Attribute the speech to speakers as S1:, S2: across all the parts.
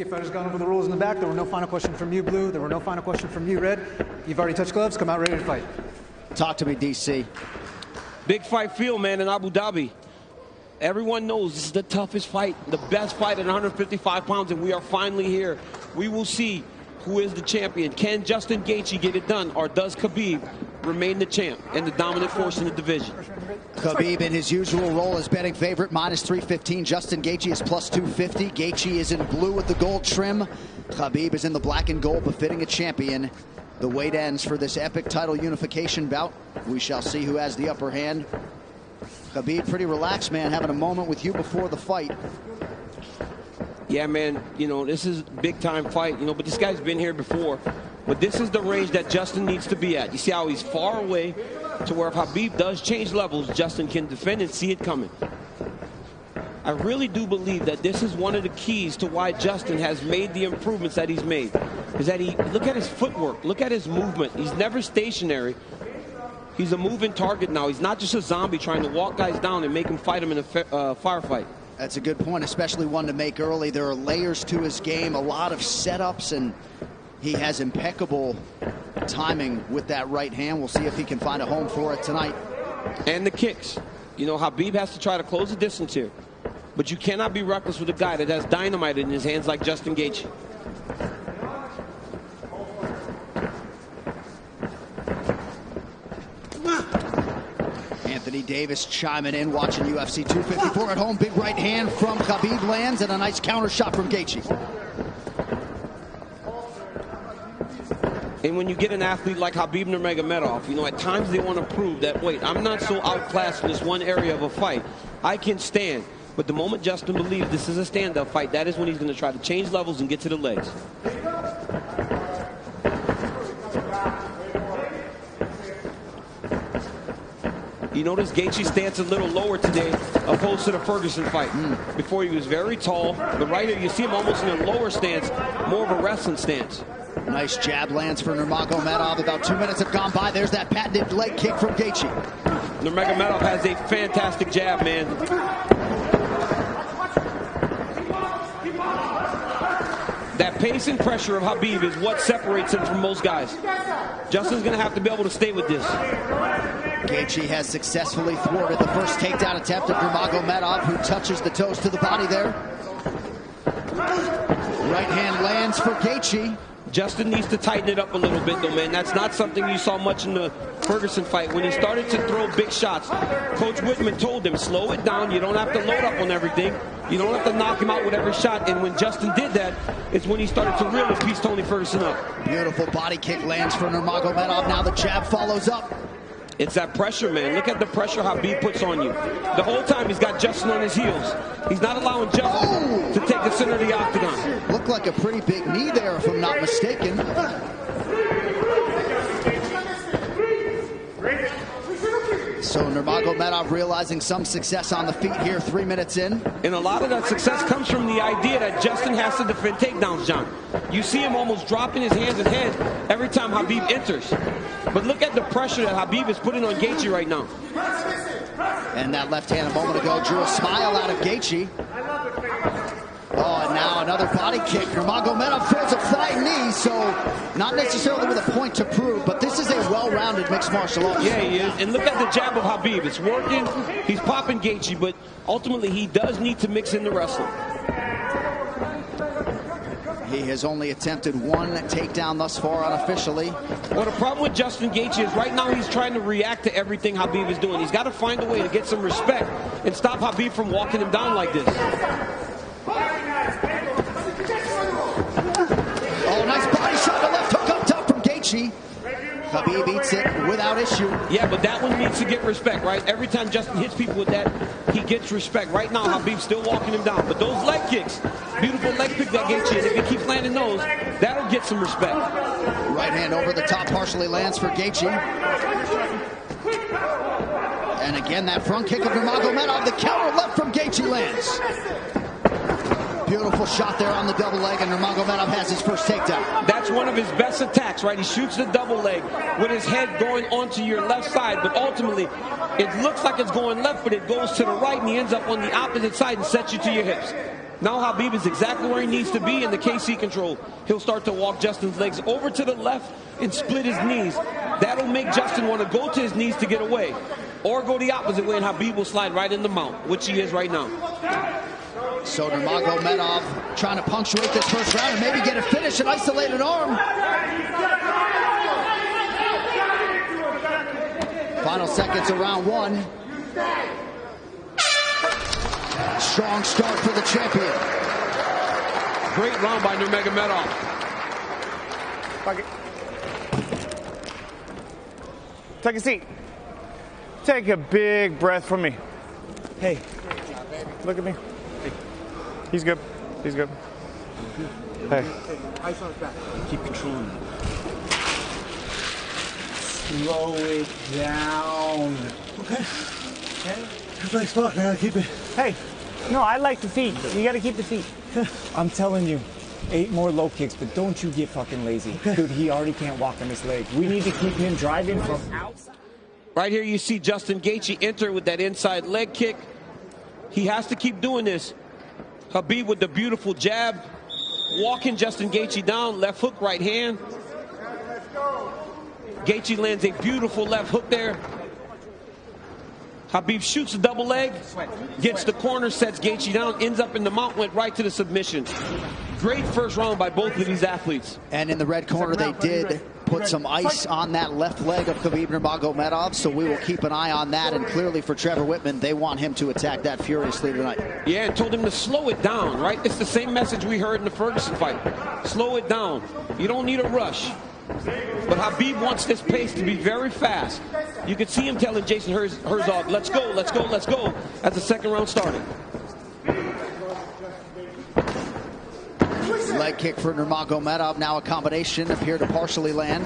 S1: Okay, fighters gone over the rules in the back. There were no final questions from you, Blue. There were no final questions from you, Red. You've already touched gloves. Come out ready to fight.
S2: Talk to me, DC.
S3: Big fight field, man, in Abu Dhabi. Everyone knows this is the toughest fight, the best fight at 155 pounds, and we are finally here. We will see who is the champion. Can Justin Gaethje get it done, or does Khabib remain the champ and the dominant force in the division?
S2: Khabib, in his usual role as betting favorite, -315. Justin Gaethje is +250. Gaethje is in blue with the gold trim. Khabib is in the black and gold, befitting a champion. The wait ends for this epic title unification bout. We shall see who has the upper hand. Khabib, pretty relaxed, man, having a moment with you before the fight.
S3: Yeah, man, you know, this is a big-time fight, you know, but this guy's been here before. But this is the range that Justin needs to be at. You see how he's far away to where if Khabib does change levels, Justin can defend and see it coming. I really do believe that this is one of the keys to why Justin has made the improvements that he's made. Is that look at his footwork, look at his movement. He's never stationary. He's a moving target now. He's not just a zombie trying to walk guys down and make them fight him in a firefight.
S2: That's a good point, especially one to make early. There are layers to his game, a lot of setups, and he has impeccable timing with that right hand. We'll see if he can find a home for it tonight.
S3: And the kicks. You know, Khabib has to try to close the distance here. But you cannot be reckless with a guy that has dynamite in his hands like Justin Gaethje.
S2: Anthony Davis chiming in, watching UFC 254 at home. Big right hand from Khabib lands, and a nice counter shot from Gaethje.
S3: And when you get an athlete like Khabib Nurmagomedov, you know, at times they want to prove that, wait, I'm not so outclassed in this one area of a fight. I can stand. But the moment Justin believes this is a stand-up fight, that is when he's going to try to change levels and get to the legs. You notice Gaethje's stance a little lower today opposed to the Ferguson fight. Before he was very tall, but right here you see him almost in a lower stance, more of a wrestling stance.
S2: Nice jab lands for Nurmagomedov. About 2 minutes have gone by. There's that patented leg kick from Gaethje.
S3: Nurmagomedov has a fantastic jab, man. That pace and pressure of Khabib is what separates him from most guys. Justin's going to have to be able to stay with this.
S2: Gaethje has successfully thwarted the first takedown attempt of Nurmagomedov, who touches the toes to the body there. Right hand lands for Gaethje.
S3: Justin needs to tighten it up a little bit, though, man. That's not something you saw much in the Ferguson fight. When he started to throw big shots, Coach Whitman told him, slow it down. You don't have to load up on everything. You don't have to knock him out with every shot. And when Justin did that, it's when he started to really piece Tony Ferguson up. Beautiful body kick lands for Nurmagomedov. Now the jab follows up. It's that pressure, man. Look at the pressure Khabib puts on you. The whole time he's got Justin on his heels. He's not allowing Justin to take the center of the octagon.
S2: Looked like a pretty big knee there, if I'm not mistaken. So Nurmagomedov realizing some success on the feet here 3 minutes in.
S3: And a lot of that success comes from the idea that Justin has to defend takedowns, John. You see him almost dropping his hands and head every time Khabib enters. But look at the pressure that Khabib is putting on Gaethje right now.
S2: And that left hand a moment ago drew a smile out of Gaethje. Oh, and now another body kick. Nurmagomedov throws a flying knee, so not necessarily with a point to prove, but this is a well-rounded mixed martial arts.
S3: Yeah, he is. And look at the jab of Khabib. It's working. He's popping Gaethje, but ultimately he does need to mix in the wrestling.
S2: He has only attempted one takedown thus far unofficially.
S3: Well, the problem with Justin Gaethje is right now he's trying to react to everything Khabib is doing. He's got to find a way to get some respect and stop Khabib from walking him down like this.
S2: Oh, nice body shot. The left hook up top from Gaethje. Khabib eats it without issue.
S3: Yeah, but that one needs to get respect, right? Every time Justin hits people with that, he gets respect. Right now, Khabib's still walking him down. But those leg kicks, beautiful leg kick that Gaethje, and if he keeps landing those, that'll get some respect.
S2: Right hand over the top partially lands for Gaethje. And again, that front kick of Nurmagomedov. The counter left from Gaethje lands. Beautiful shot there on the double leg, and Nurmagomedov has his first takedown.
S3: That's one of his best attacks, right? He shoots the double leg with his head going onto your left side, but ultimately it looks like it's going left, but it goes to the right, and he ends up on the opposite side and sets you to your hips. Now Khabib is exactly where he needs to be in the KC control. He'll start to walk Justin's legs over to the left and split his knees. That'll make Justin want to go to his knees to get away. Or go the opposite way, and Khabib will slide right in the mount, which he is right now.
S2: So Nurmagomedov trying to punctuate this first round and maybe get a finish, an isolated arm. Final seconds of round one. Strong start for the champion.
S3: Great round by Nurmagomedov.
S4: Take a seat. Take a big breath from me. Hey, look at me. He's good. He's good. Hey.
S5: Ice on his back.
S6: Keep controlling it. Slow it down.
S5: Okay. It's like fuck, man. Keep it.
S4: Hey. No, I like the feet. You gotta keep the feet.
S6: I'm telling you, 8 more low kicks, but don't you get fucking lazy.
S5: Okay.
S6: Dude, he already can't walk on his leg. We need to keep him driving from outside.
S3: Right here you see Justin Gaethje enter with that inside leg kick. He has to keep doing this. Khabib with the beautiful jab. Walking Justin Gaethje down. Left hook, right hand. Gaethje lands a beautiful left hook there. Khabib shoots a double leg, gets the corner, sets Gaethje down, ends up in the mount, went right to the submission. Great first round by both of these athletes.
S2: And in the red corner, they did put some ice on that left leg of Khabib Nurmagomedov, so we will keep an eye on that. And clearly for Trevor Whitman, they want him to attack that furiously tonight.
S3: Yeah, and told him to slow it down, right? It's the same message we heard in the Ferguson fight. Slow it down. You don't need a rush. But Khabib wants this pace to be very fast. You could see him telling Jason Herzog, let's go, let's go, let's go, as the second round started.
S2: Leg kick for Nurmagomedov, now a combination, appear to partially land.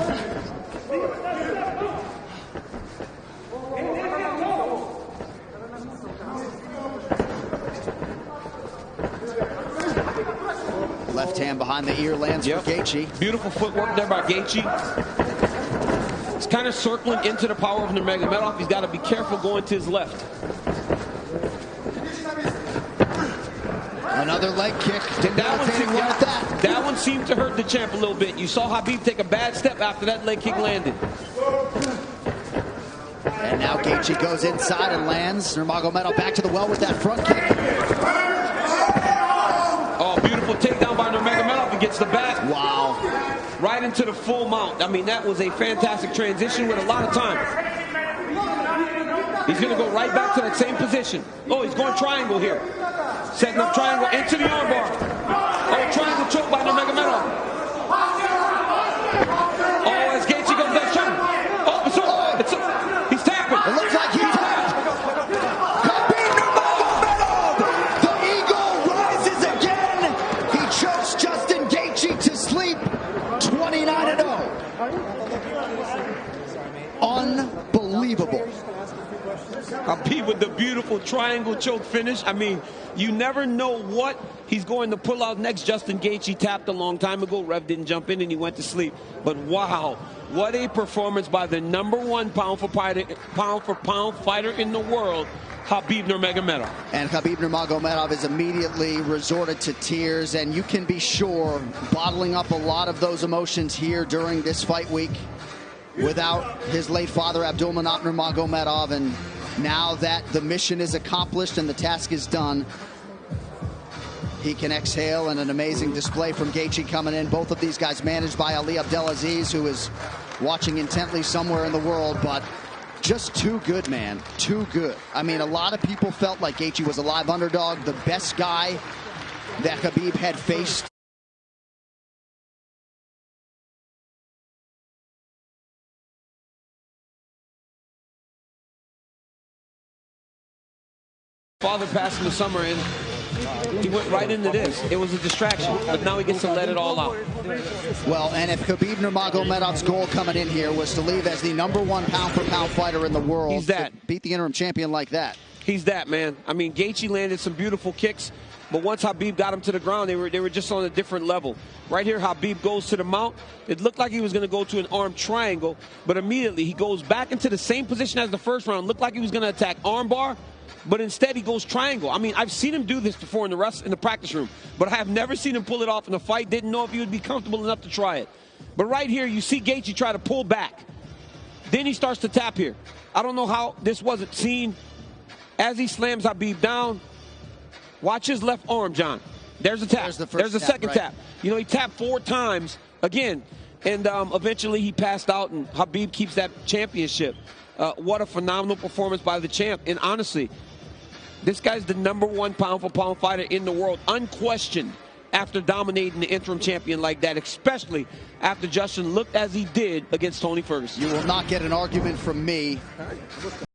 S2: Left hand behind the ear lands for Gaethje.
S3: Beautiful footwork there by Gaethje. He's kind of circling into the power of Nurmagomedov. He's got to be careful going to his left.
S2: Another leg kick.
S3: That one seemed to hurt the champ a little bit. You saw Khabib take a bad step after that leg kick landed.
S2: And now Gaethje goes inside and lands. Nurmagomedov back to the well with that front kick.
S3: Oh, beautiful takedown by Nurmagomedov. He gets the back.
S2: Wow.
S3: Right into the full mount. I mean, that was a fantastic transition with a lot of time. He's going to go right back to that same position. Oh, he's going triangle here. Setting up triangle into the armbar. Oh, triangle choke by Nurmagomedov. Oh, as Gaethje goes down, shot. Oh, he's tapping.
S2: It looks like he tapped. Khabib Nurmagomedov. The eagle rises again. He chokes Justin Gaethje to sleep. 29-0. Unbelievable.
S3: Khabib with the beautiful triangle choke finish. I mean, you never know what he's going to pull out next. Justin Gaethje tapped a long time ago. Rev didn't jump in and he went to sleep. But wow, what a performance by the #1 pound for pound fighter in the world, Khabib Nurmagomedov.
S2: And Khabib Nurmagomedov is immediately resorted to tears, and you can be sure bottling up a lot of those emotions here during this fight week without his late father Abdulmanap Nurmagomedov. And now that the mission is accomplished and the task is done, he can exhale, and an amazing display from Gaethje coming in. Both of these guys managed by Ali Abdelaziz, who is watching intently somewhere in the world, but just too good, man. Too good. I mean, a lot of people felt like Gaethje was a live underdog, the best guy that Khabib had faced.
S3: Father passed in the summer and he went right into this. It was a distraction, but now he gets to let it all out.
S2: Well, and if Khabib Nurmagomedov's goal coming in here was to leave as the #1 pound-for-pound fighter in the world,
S3: he's that.
S2: To beat the interim champion like that.
S3: He's that, man. I mean, Gaethje landed some beautiful kicks, but once Khabib got him to the ground, they were just on a different level. Right here, Khabib goes to the mount. It looked like he was going to go to an arm triangle, but immediately he goes back into the same position as the first round. Looked like he was going to attack armbar. but instead he goes triangle. I mean, I've seen him do this before in the practice room, but I have never seen him pull it off in a fight. Didn't know if he would be comfortable enough to try it. But right here, you see Gaethje try to pull back. Then he starts to tap here. I don't know how this wasn't seen. As he slams Khabib down, watch his left arm, John. There's a tap. There's the second tap. You know, he tapped 4 times again, and eventually he passed out, and Khabib keeps that championship. What a phenomenal performance by the champ. And honestly, this guy's the #1 pound-for-pound fighter in the world, unquestioned, after dominating the interim champion like that, especially after Justin looked as he did against Tony Ferguson.
S2: You will not get an argument from me.